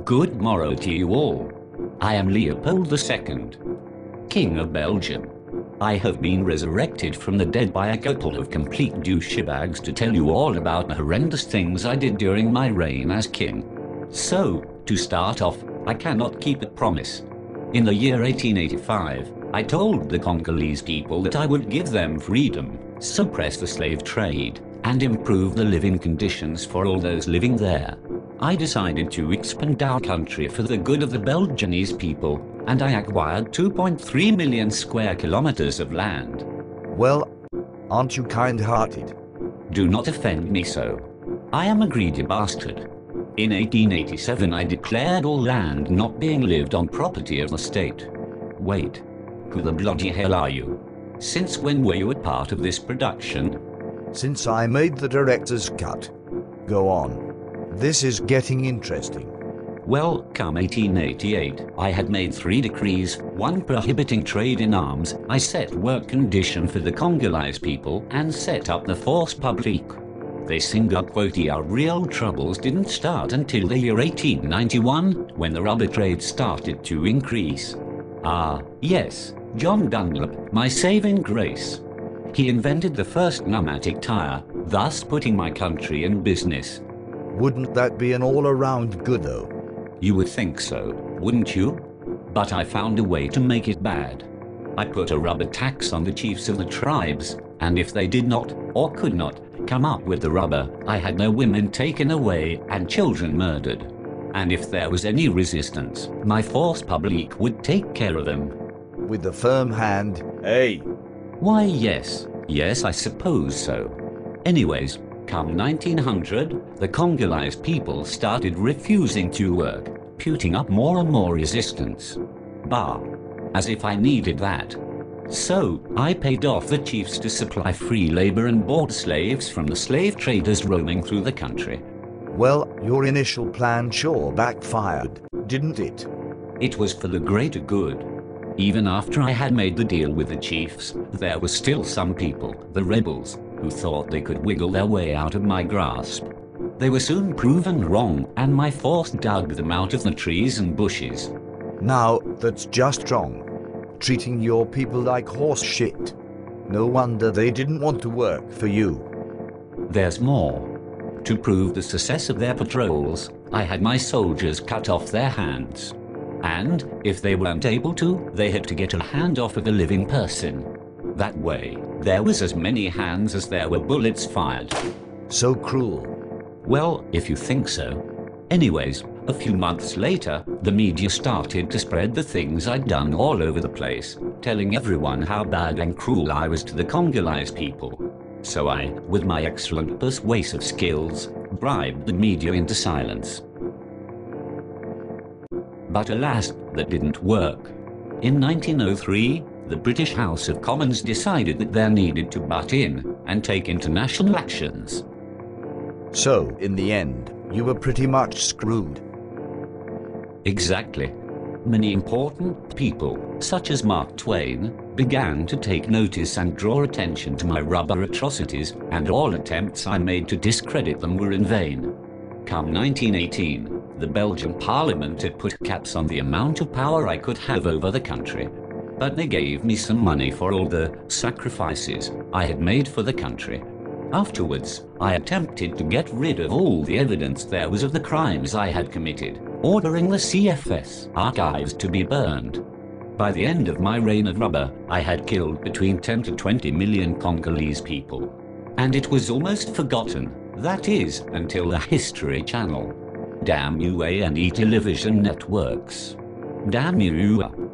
Good morrow to you all. I am Leopold II, King of Belgium. I have been resurrected from the dead by a couple of complete douchebags to tell you all about the horrendous things I did during my reign as king. So, to start off, I cannot keep a promise. In the year 1885, I told the Congolese people that I would give them freedom, suppress the slave trade, and improve the living conditions for all those living there. I decided to expand our country for the good of the Belgianese people, and I acquired 2.3 million square kilometers of land. Well, aren't you kind-hearted? Do not offend me so. I am a greedy bastard. In 1887 I declared all land not being lived on property of the state. Wait, who the bloody hell are you? Since when were you a part of this production? Since I made the director's cut. Go on. This is getting interesting. Well, come 1888, I had made 3 decrees, one prohibiting trade in arms, I set work condition for the Congolese people, and set up the force publique. They quote, our real troubles didn't start until the year 1891, when the rubber trade started to increase. Ah, yes, John Dunlop, my saving grace. He invented the first pneumatic tire, thus putting my country in business. Wouldn't that be an all-around good though? You would think so, wouldn't you? But I found a way to make it bad. I put a rubber tax on the chiefs of the tribes, and if they did not, or could not, come up with the rubber, I had no women taken away and children murdered. And if there was any resistance, my force publique would take care of them. With the firm hand, hey! Why, yes, I suppose so. Anyways, come 1900, the Congolese people started refusing to work, putting up more and more resistance. Bah, as if I needed that. So, I paid off the chiefs to supply free labor and bought slaves from the slave traders roaming through the country. Well, your initial plan sure backfired, didn't it? It was for the greater good. Even after I had made the deal with the chiefs, there were still some people, the rebels, who thought they could wiggle their way out of my grasp. They were soon proven wrong, and my force dug them out of the trees and bushes. Now, that's just wrong. Treating your people like horse shit. No wonder they didn't want to work for you. There's more. To prove the success of their patrols, I had my soldiers cut off their hands. And, if they weren't able to, they had to get a hand off of a living person. That way, there was as many hands as there were bullets fired. So cruel. Well, if you think so. Anyways, a few months later, the media started to spread the things I'd done all over the place, telling everyone how bad and cruel I was to the Congolese people. So I, with my excellent persuasive skills, bribed the media into silence. But alas, that didn't work. In 1903, the British House of Commons decided that they needed to butt in and take international actions. So, in the end, you were pretty much screwed. Exactly. Many important people, such as Mark Twain, began to take notice and draw attention to my rubber atrocities, and all attempts I made to discredit them were in vain. Come 1918, the Belgian Parliament had put caps on the amount of power I could have over the country. But they gave me some money for all the sacrifices I had made for the country. Afterwards, I attempted to get rid of all the evidence there was of the crimes I had committed, ordering the CFS archives to be burned. By the end of my reign of rubber, I had killed between 10 to 20 million Congolese people. And it was almost forgotten, that is, until the History Channel. Damn you A&E television networks. Damn you.